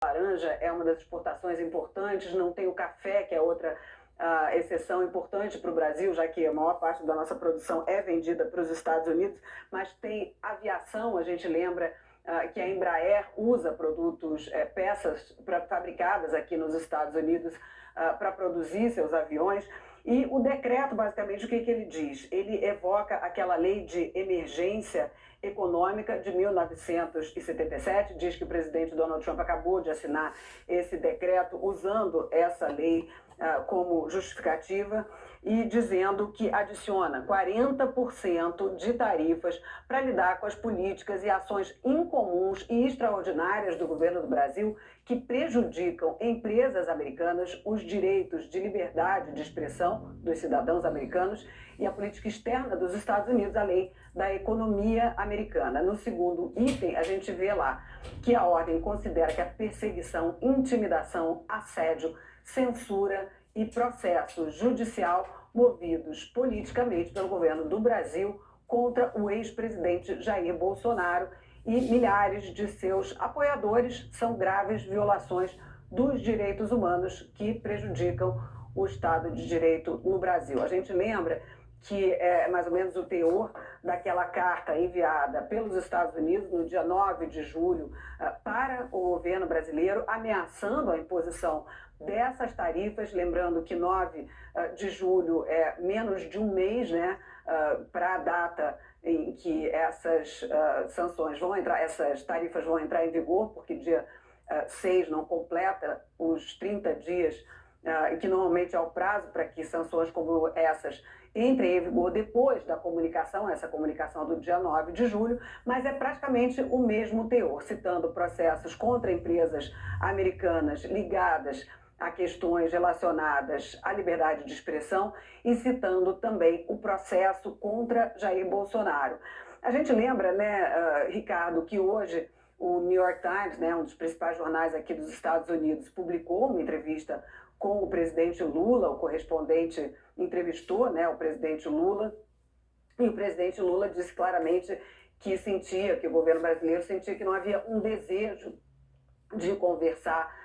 laranja é uma das exportações importantes, não tem o café, que é outra exceção importante para o Brasil, já que a maior parte da nossa produção é vendida para os Estados Unidos, mas tem aviação, a gente lembra que a Embraer usa produtos, peças fabricadas aqui nos Estados Unidos para produzir seus aviões. E o decreto, basicamente, o que ele diz? Ele evoca aquela lei de emergência econômica de 1977, diz que o presidente Donald Trump acabou de assinar esse decreto usando essa lei como justificativa e dizendo que adiciona 40% de tarifas para lidar com as políticas e ações incomuns e extraordinárias do governo do Brasil que prejudicam empresas americanas, os direitos de liberdade de expressão dos cidadãos americanos e a política externa dos Estados Unidos, além da economia americana. No segundo item, a gente vê lá que a ordem considera que a perseguição, intimidação, assédio, censura e processo judicial movidos politicamente pelo governo do Brasil contra o ex-presidente Jair Bolsonaro e milhares de seus apoiadores são graves violações dos direitos humanos que prejudicam o Estado de Direito no Brasil. A gente lembra que é mais ou menos o teor daquela carta enviada pelos Estados Unidos no dia 9 de julho para o governo brasileiro, ameaçando a imposição dessas tarifas, lembrando que 9 de julho é menos de um mês, né, para a data em que essas sanções vão entrar, essas tarifas vão entrar em vigor, porque dia 6 não completa os 30 dias, que normalmente é o prazo para que sanções como essas entrem em vigor depois da comunicação, essa comunicação do dia 9 de julho, mas é praticamente o mesmo teor, citando processos contra empresas americanas ligadas a questões relacionadas à liberdade de expressão e citando também o processo contra Jair Bolsonaro. A gente lembra, né, Ricardo, que hoje o New York Times, né, um dos principais jornais aqui dos Estados Unidos, publicou uma entrevista com o presidente Lula, o correspondente entrevistou, né, o presidente Lula, e o presidente Lula disse claramente que sentia, que o governo brasileiro sentia que não havia um desejo de conversar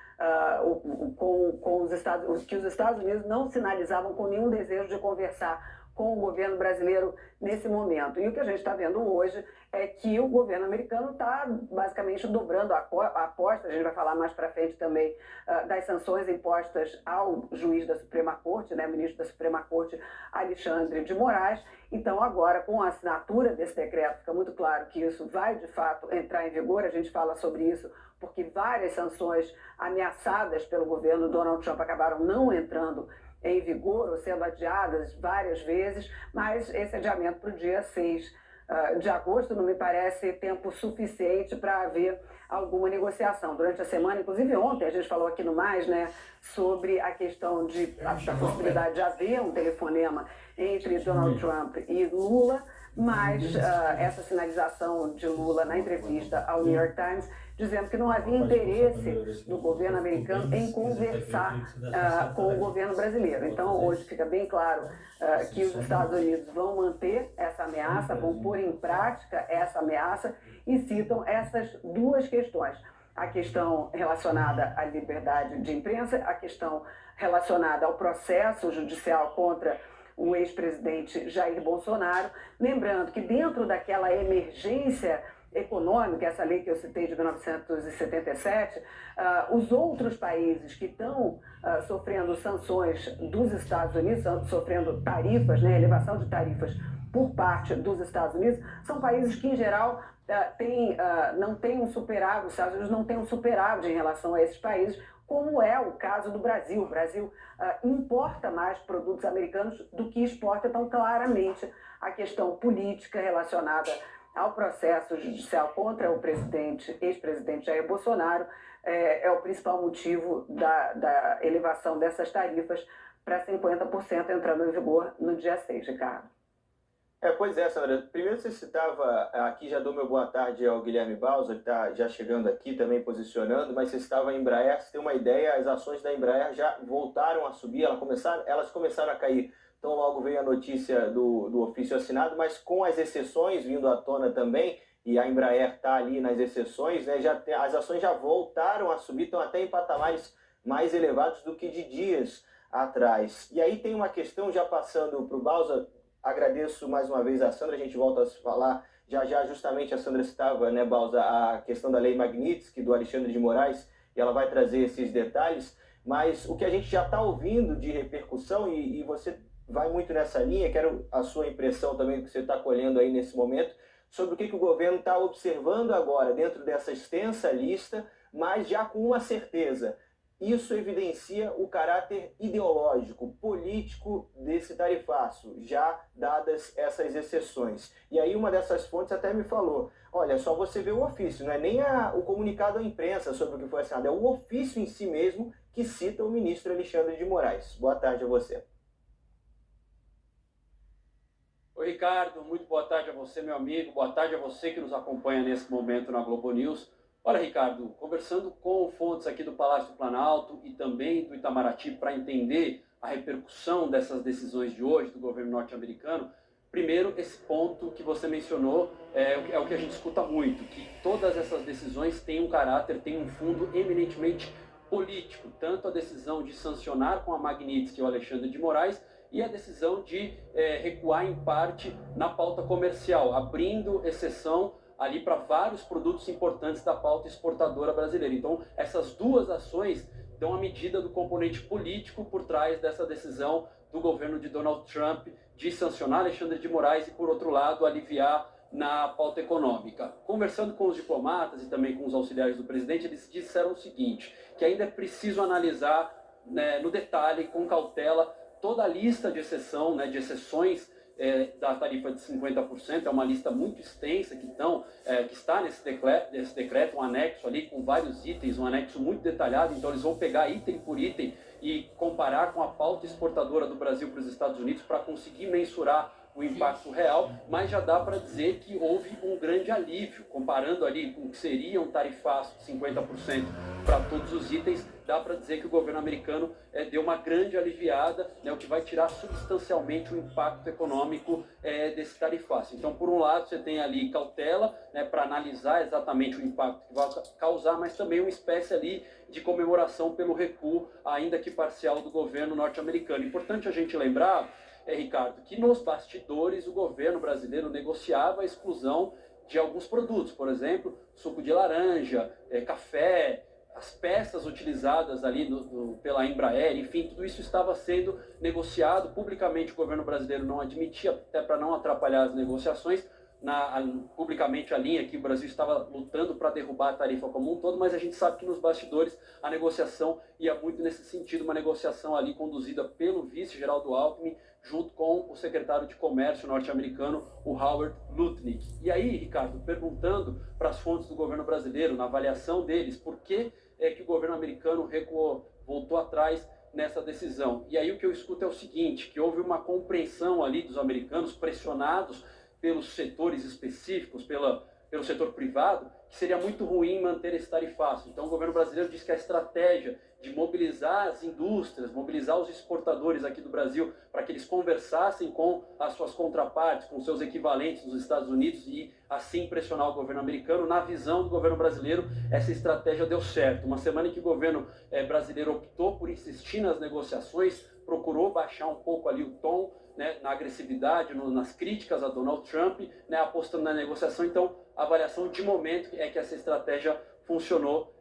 com os Estados Unidos, que os Estados Unidos não sinalizavam com nenhum desejo de conversar com o governo brasileiro nesse momento. E o que a gente está vendo hoje é que o governo americano está basicamente dobrando a aposta, a gente vai falar mais para frente também das sanções impostas ao juiz da Suprema Corte, né, ministro da Suprema Corte, Alexandre de Moraes. Então agora, com a assinatura desse decreto, fica muito claro que isso vai de fato entrar em vigor, a gente fala sobre isso porque várias sanções ameaçadas pelo governo Donald Trump acabaram não entrando em vigor ou sendo adiadas várias vezes, mas esse adiamento para o dia 6 de agosto não me parece tempo suficiente para haver alguma negociação. Durante a semana, inclusive ontem, a gente falou aqui no Mais, né, sobre a questão da possibilidade de haver um telefonema entre Donald Trump e Lula, mas essa sinalização de Lula na entrevista ao New York Times dizendo que não havia interesse do governo americano em conversar com o governo brasileiro. Então, hoje fica bem claro que os Estados Unidos vão manter essa ameaça, vão pôr em prática essa ameaça e citam essas duas questões. A questão relacionada à liberdade de imprensa, a questão relacionada ao processo judicial contra o ex-presidente Jair Bolsonaro, lembrando que dentro daquela emergência econômica, essa lei que eu citei de 1977, os outros países que estão sofrendo sanções dos Estados Unidos, sofrendo tarifas, né, elevação de tarifas por parte dos Estados Unidos, são países que, em geral, não têm um superávit, os Estados Unidos não têm um superávit em relação a esses países, como é o caso do Brasil. O Brasil importa mais produtos americanos do que exporta, então claramente a questão política relacionada ao processo judicial contra o ex-presidente Jair Bolsonaro é o principal motivo da elevação dessas tarifas para 50% entrando em vigor no dia 6, Ricardo. Pois é, Sandra. Primeiro você citava, aqui já dou meu boa tarde ao Guilherme Bausa, que está já chegando aqui também posicionando, mas você citava a Embraer, você tem uma ideia, as ações da Embraer já voltaram a subir, elas começaram a cair. Então logo veio a notícia do ofício assinado, mas com as exceções vindo à tona também, e a Embraer está ali nas exceções, né, as ações já voltaram a subir, estão até em patamares mais elevados do que de dias atrás. E aí tem uma questão, já passando para o Bausa, agradeço mais uma vez a Sandra, a gente volta a falar já justamente a Sandra citava, né, Bausa, a questão da Lei Magnitsky, do Alexandre de Moraes, e ela vai trazer esses detalhes, mas o que a gente já está ouvindo de repercussão, e você vai muito nessa linha, quero a sua impressão também, que você está colhendo aí nesse momento, sobre o que o governo está observando agora dentro dessa extensa lista, mas já com uma certeza. Isso evidencia o caráter ideológico, político desse tarifaço, já dadas essas exceções. E aí uma dessas fontes até me falou, olha, só você vê o ofício, não é nem o comunicado à imprensa sobre o que foi assinado, é o ofício em si mesmo que cita o ministro Alexandre de Moraes. Boa tarde a você. Oi, Ricardo, muito boa tarde a você, meu amigo, boa tarde a você que nos acompanha nesse momento na Globo News. Olha, Ricardo, conversando com fontes aqui do Palácio do Planalto e também do Itamaraty para entender a repercussão dessas decisões de hoje do governo norte-americano, primeiro, esse ponto que você mencionou é o que a gente escuta muito, que todas essas decisões têm um caráter, têm um fundo eminentemente político, tanto a decisão de sancionar com a Magnitsky o Alexandre de Moraes e a decisão de recuar em parte na pauta comercial, abrindo exceção ali para vários produtos importantes da pauta exportadora brasileira. Então, essas duas ações dão a medida do componente político por trás dessa decisão do governo de Donald Trump de sancionar Alexandre de Moraes e, por outro lado, aliviar na pauta econômica. Conversando com os diplomatas e também com os auxiliares do presidente, eles disseram o seguinte, que ainda é preciso analisar, né, no detalhe, com cautela, toda a lista de exceção, né, de exceções da tarifa de 50%, é uma lista muito extensa que está nesse decreto, um anexo ali com vários itens, um anexo muito detalhado, então eles vão pegar item por item e comparar com a pauta exportadora do Brasil para os Estados Unidos para conseguir mensurar o impacto real, mas já dá para dizer que houve um grande alívio, comparando ali com o que seria um tarifaço de 50% para todos os itens, dá para dizer que o governo americano deu uma grande aliviada, né, o que vai tirar substancialmente o impacto econômico desse tarifaço. Então, por um lado, você tem ali cautela, né, para analisar exatamente o impacto que vai causar, mas também uma espécie ali de comemoração pelo recuo, ainda que parcial, do governo norte-americano. Importante a gente lembrar, Ricardo, que nos bastidores o governo brasileiro negociava a exclusão de alguns produtos, por exemplo, suco de laranja, café, as peças utilizadas ali pela Embraer, enfim, tudo isso estava sendo negociado. Publicamente o governo brasileiro não admitia, até para não atrapalhar as negociações, publicamente a linha que o Brasil estava lutando para derrubar a tarifa como um todo, mas a gente sabe que nos bastidores a negociação ia muito nesse sentido, uma negociação ali conduzida pelo vice Geraldo Alckmin, junto com o secretário de Comércio norte-americano, o Howard Lutnick. E aí, Ricardo, perguntando para as fontes do governo brasileiro, na avaliação deles, por que que o governo americano recuou, voltou atrás nessa decisão? E aí o que eu escuto é o seguinte, que houve uma compreensão ali dos americanos pressionados pelos setores específicos, pelo setor privado, que seria muito ruim manter esse tarifaço. Então o governo brasileiro diz que a estratégia de mobilizar as indústrias, mobilizar os exportadores aqui do Brasil para que eles conversassem com as suas contrapartes, com seus equivalentes nos Estados Unidos e assim pressionar o governo americano, na visão do governo brasileiro, essa estratégia deu certo. Uma semana em que o governo brasileiro optou por insistir nas negociações, procurou baixar um pouco ali o tom, né, na agressividade, nas críticas a Donald Trump, né, apostando na negociação. Então, a avaliação de momento é que essa estratégia funcionou,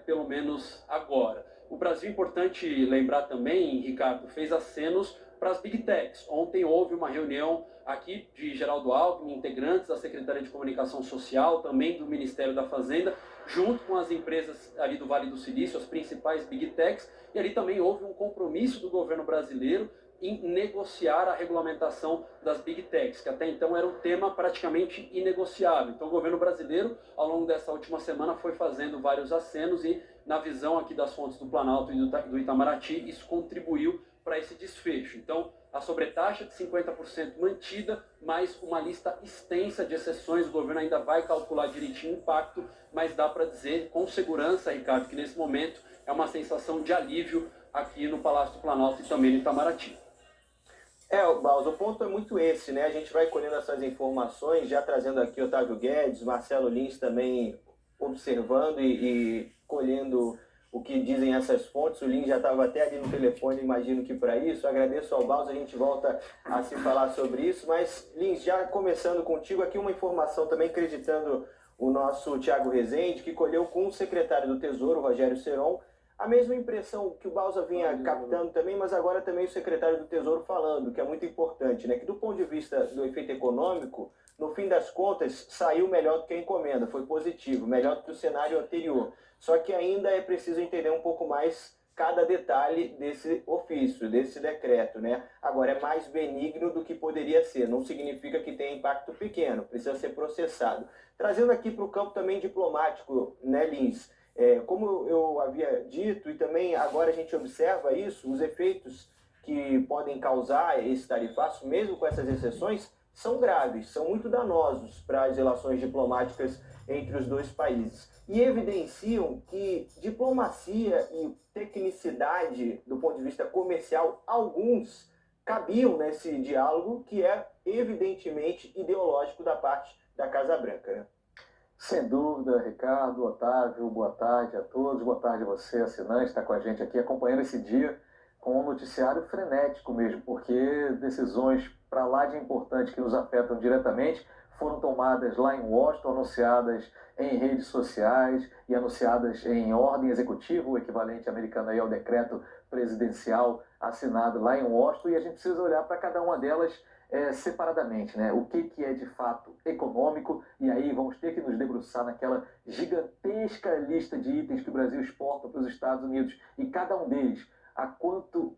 pelo menos agora. O Brasil, importante lembrar também, Ricardo, fez acenos para as Big Techs. Ontem houve uma reunião aqui de Geraldo Alckmin, integrantes da Secretaria de Comunicação Social, também do Ministério da Fazenda, junto com as empresas ali do Vale do Silício, as principais Big Techs, e ali também houve um compromisso do governo brasileiro em negociar a regulamentação das Big Techs, que até então era um tema praticamente inegociável. Então o governo brasileiro, ao longo dessa última semana, foi fazendo vários acenos e, na visão aqui das fontes do Planalto e do Itamaraty, isso contribuiu para esse desfecho. Então, a sobretaxa de 50% mantida, mais uma lista extensa de exceções. O governo ainda vai calcular direitinho o impacto, mas dá para dizer com segurança, Ricardo, que nesse momento é uma sensação de alívio aqui no Palácio do Planalto e também no Itamaraty. Baus, o ponto é muito esse, né? A gente vai colhendo essas informações, já trazendo aqui Otávio Guedes, Marcelo Lins também observando e colhendo o que dizem essas fontes. O Lins já estava até ali no telefone, imagino que para isso. Agradeço ao Baus, a gente volta a se falar sobre isso. Mas, Lins, já começando contigo, aqui uma informação também acreditando o nosso Thiago Rezende, que colheu com o secretário do Tesouro, Rogério Seron, a mesma impressão que o Bausa vinha captando também, mas agora também o secretário do Tesouro falando, que é muito importante, né? Que do ponto de vista do efeito econômico, no fim das contas, saiu melhor do que a encomenda, foi positivo, melhor do que o cenário anterior. Só que ainda é preciso entender um pouco mais cada detalhe desse ofício, desse decreto, né? Agora, é mais benigno do que poderia ser, não significa que tenha impacto pequeno, precisa ser processado. Trazendo aqui para o campo também diplomático, né, Lins? Como eu havia dito, e também agora a gente observa isso, os efeitos que podem causar esse tarifaço, mesmo com essas exceções, são graves, são muito danosos para as relações diplomáticas entre os dois países. E evidenciam que diplomacia e tecnicidade, do ponto de vista comercial, alguns cabiam nesse diálogo que é evidentemente ideológico da parte da Casa Branca, né? Sem dúvida, Ricardo, Otávio, boa tarde a todos, boa tarde a você, assinante, está com a gente aqui acompanhando esse dia com um noticiário frenético mesmo, porque decisões para lá de importantes que nos afetam diretamente foram tomadas lá em Washington, anunciadas em redes sociais e anunciadas em ordem executiva, o equivalente americano aí ao decreto presidencial assinado lá em Washington, e a gente precisa olhar para cada uma delas separadamente, né? O que é de fato econômico, e aí vamos ter que nos debruçar naquela gigantesca lista de itens que o Brasil exporta para os Estados Unidos, e cada um deles, a quanto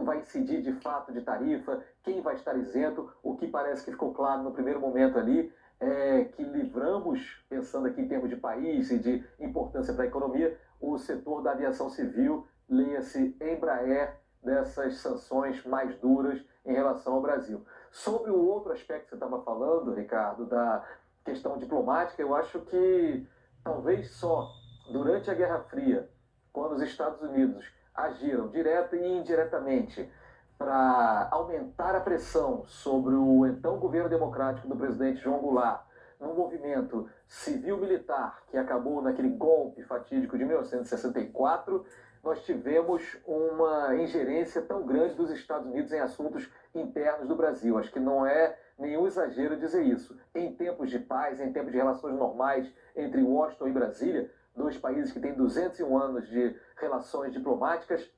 vai incidir de fato de tarifa, quem vai estar isento. O que parece que ficou claro no primeiro momento ali é que livramos, pensando aqui em termos de país e de importância para a economia, o setor da aviação civil, leia-se Embraer, dessas sanções mais duras em relação ao Brasil. Sobre o outro aspecto que você estava falando, Ricardo, da questão diplomática, eu acho que talvez só durante a Guerra Fria, quando os Estados Unidos agiram direta e indiretamente para aumentar a pressão sobre o então governo democrático do presidente João Goulart, num movimento civil-militar que acabou naquele golpe fatídico de 1964, nós tivemos uma ingerência tão grande dos Estados Unidos em assuntos internos do Brasil. Acho que não é nenhum exagero dizer isso. Em tempos de paz, em tempos de relações normais entre Washington e Brasília, dois países que têm 201 anos de relações diplomáticas,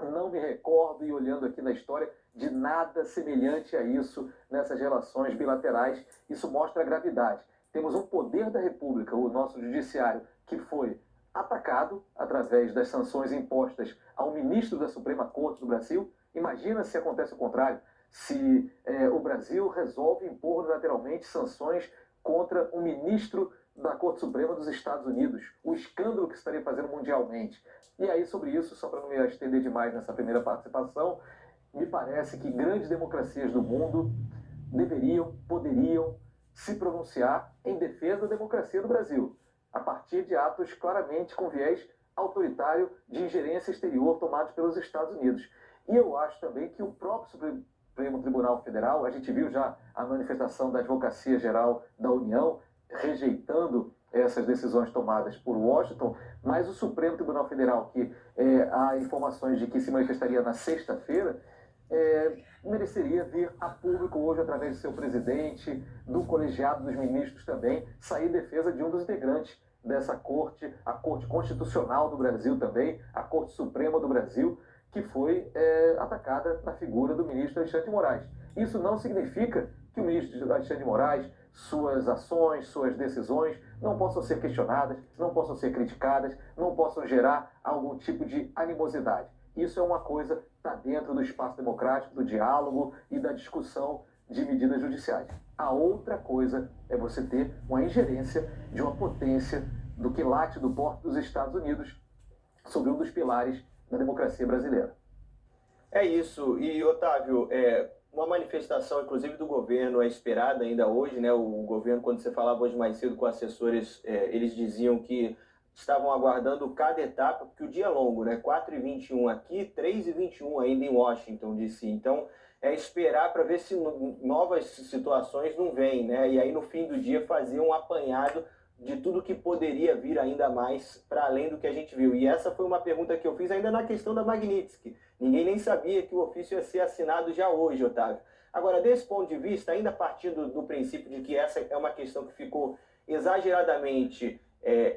não me recordo, e olhando aqui na história, de nada semelhante a isso nessas relações bilaterais. Isso mostra a gravidade. Temos um poder da República, o nosso judiciário, que foi atacado através das sanções impostas ao ministro da Suprema Corte do Brasil. Imagina se acontece o contrário, se o Brasil resolve impor unilateralmente sanções contra um ministro da Corte Suprema dos Estados Unidos, o escândalo que estaria fazendo mundialmente. E aí, sobre isso, só para não me estender demais nessa primeira participação, me parece que grandes democracias do mundo deveriam, poderiam se pronunciar em defesa da democracia do Brasil, a partir de atos claramente com viés autoritário de ingerência exterior tomados pelos Estados Unidos. E eu acho também que o próprio Supremo Tribunal Federal, a gente viu já a manifestação da Advocacia Geral da União rejeitando essas decisões tomadas por Washington, mas o Supremo Tribunal Federal, que há informações de que se manifestaria na sexta-feira, mereceria vir a público hoje, através do seu presidente, do colegiado dos ministros também, sair em defesa de um dos integrantes dessa corte, a Corte Constitucional do Brasil também, a Corte Suprema do Brasil, que foi atacada na figura do ministro Alexandre de Moraes. Isso não significa que o ministro Alexandre de Moraes, suas ações, suas decisões, não possam ser questionadas, não possam ser criticadas, não possam gerar algum tipo de animosidade. Isso é uma coisa que está dentro do espaço democrático, do diálogo e da discussão de medidas judiciais. A outra coisa é você ter uma ingerência de uma potência do quilate do porte dos Estados Unidos sobre um dos pilares da democracia brasileira. É isso. E, Otávio, uma manifestação, inclusive, do governo é esperada ainda hoje, né? O governo, quando você falava hoje mais cedo com assessores, eles diziam que estavam aguardando cada etapa, porque o dia é longo, né? 4h21 aqui, 3h21 ainda em Washington, D.C. Então, esperar para ver se novas situações não vêm, né? E aí no fim do dia fazer um apanhado de tudo que poderia vir ainda mais para além do que a gente viu. E essa foi uma pergunta que eu fiz ainda na questão da Magnitsky. Ninguém nem sabia que o ofício ia ser assinado já hoje, Otávio. Agora, desse ponto de vista, ainda partindo do princípio de que essa é uma questão que ficou exageradamente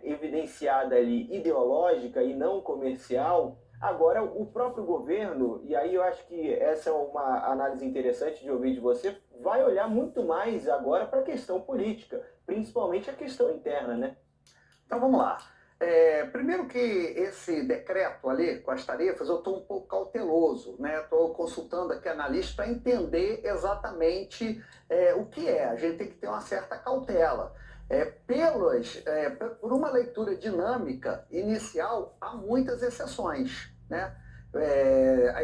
evidenciada ali, ideológica e não comercial, agora o próprio governo, e aí eu acho que essa é uma análise interessante de ouvir de você, vai olhar muito mais agora para a questão política, principalmente a questão interna, né? Então vamos lá. Primeiro que esse decreto ali com as tarefas, eu estou um pouco cauteloso, né? Estou consultando aqui analistas para entender exatamente o que é. A gente tem que ter uma certa cautela. Por uma leitura dinâmica inicial, há muitas exceções, né?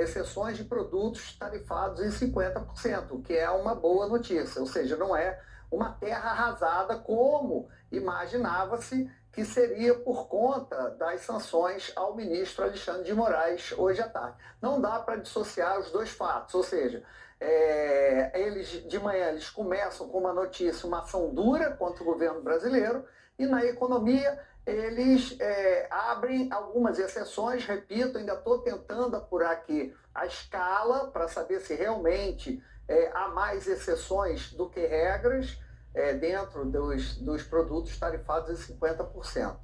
Exceções de produtos tarifados em 50%, que é uma boa notícia, ou seja, não é uma terra arrasada como imaginava-se que seria por conta das sanções ao ministro Alexandre de Moraes hoje à tarde. Não dá para dissociar os dois fatos, ou seja, de manhã eles começam com uma notícia, uma ação dura contra o governo brasileiro, e na economia eles abrem algumas exceções, repito, ainda estou tentando apurar aqui a escala para saber se realmente há mais exceções do que regras dentro dos produtos tarifados em 50%.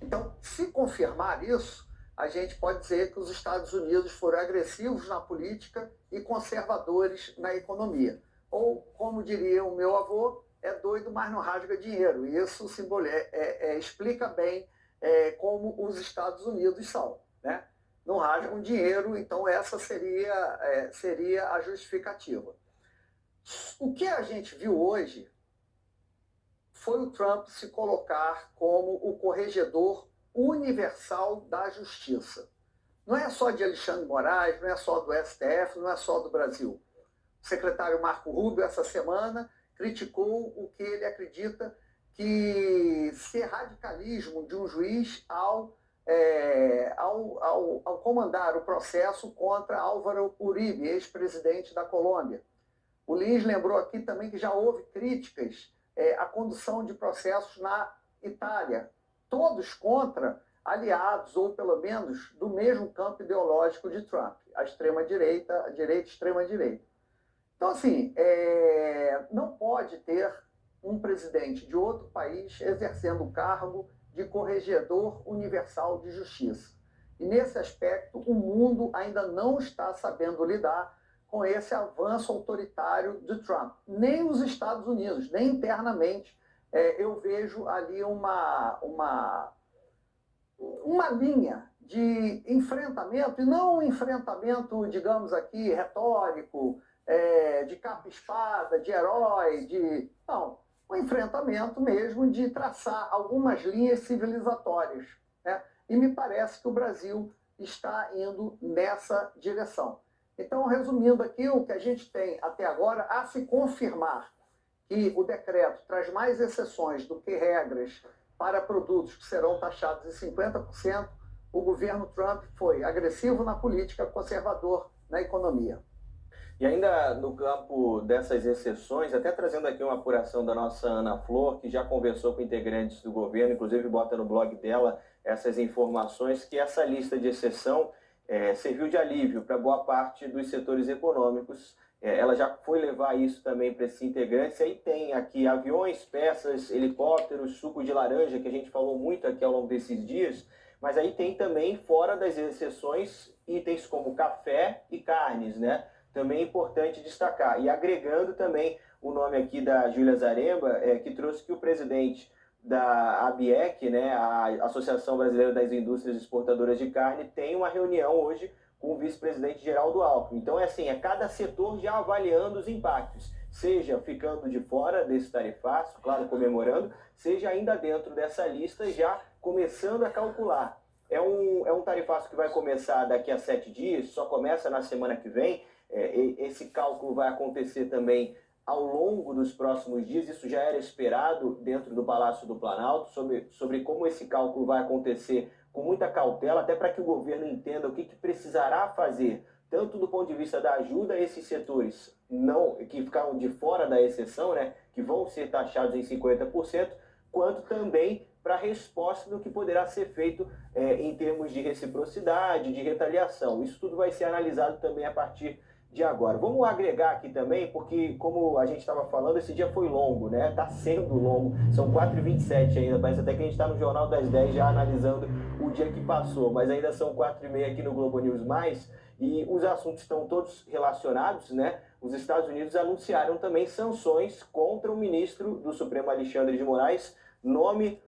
Então, se confirmar isso, a gente pode dizer que os Estados Unidos foram agressivos na política e conservadores na economia. Ou, como diria o meu avô, é doido, mas não rasga dinheiro. E isso explica bem como os Estados Unidos são, né? Não rasgam dinheiro, então essa seria a justificativa. O que a gente viu hoje foi o Trump se colocar como o corregedor universal da justiça. Não é só de Alexandre de Moraes, não é só do STF, não é só do Brasil. O secretário Marco Rubio, essa semana, criticou o que ele acredita que ser radicalismo de um juiz ao comandar o processo contra Álvaro Uribe, ex-presidente da Colômbia. O Lins lembrou aqui também que já houve críticas à condução de processos na Itália, todos contra aliados, ou pelo menos do mesmo campo ideológico de Trump, a extrema-direita, a direita e extrema-direita. Então, assim, não pode ter um presidente de outro país exercendo o cargo de corregedor universal de justiça. E, nesse aspecto, o mundo ainda não está sabendo lidar com esse avanço autoritário de Trump. Nem os Estados Unidos, nem internamente, eu vejo ali uma linha de enfrentamento, e não um enfrentamento, digamos aqui, retórico, de capa-espada, de herói, não, um enfrentamento mesmo de traçar algumas linhas civilizatórias, né? E me parece que o Brasil está indo nessa direção. Então, resumindo aqui, o que a gente tem até agora, a se confirmar que o decreto traz mais exceções do que regras para produtos que serão taxados em 50%, o governo Trump foi agressivo na política, conservador na economia. E ainda no campo dessas exceções, até trazendo aqui uma apuração da nossa Ana Flor, que já conversou com integrantes do governo, inclusive bota no blog dela essas informações, que essa lista de exceção serviu de alívio para boa parte dos setores econômicos. Ela já foi levar isso também para esses integrantes. Aí tem aqui aviões, peças, helicópteros, suco de laranja, que a gente falou muito aqui ao longo desses dias, mas aí tem também, fora das exceções, itens como café e carnes, né? Também é importante destacar. E agregando também o nome aqui da Júlia Zaremba, que trouxe que o presidente da ABIEC, né, a Associação Brasileira das Indústrias Exportadoras de Carne, tem uma reunião hoje com o vice-presidente Geraldo Alckmin. Então, cada setor já avaliando os impactos, seja ficando de fora desse tarifaço, claro, comemorando, seja ainda dentro dessa lista, já começando a calcular. É um tarifaço que vai começar daqui a 7 dias, só começa na semana que vem. Esse cálculo vai acontecer também ao longo dos próximos dias. Isso já era esperado dentro do Palácio do Planalto, sobre como esse cálculo vai acontecer com muita cautela, até para que o governo entenda o que precisará fazer tanto do ponto de vista da ajuda a esses setores não, que ficaram de fora da exceção, né, que vão ser taxados em 50%, quanto também para a resposta do que poderá ser feito em termos de reciprocidade, de retaliação. Isso tudo vai ser analisado também a partir de agora. Vamos agregar aqui também, porque como a gente estava falando, esse dia foi longo, né? Está sendo longo, são 4h27 ainda, parece até que a gente está no Jornal das 10 já analisando o dia que passou, mas ainda são 4h30 aqui no Globo News+, e os assuntos estão todos relacionados, né? Os Estados Unidos anunciaram também sanções contra o ministro do Supremo Alexandre de Moraes, nome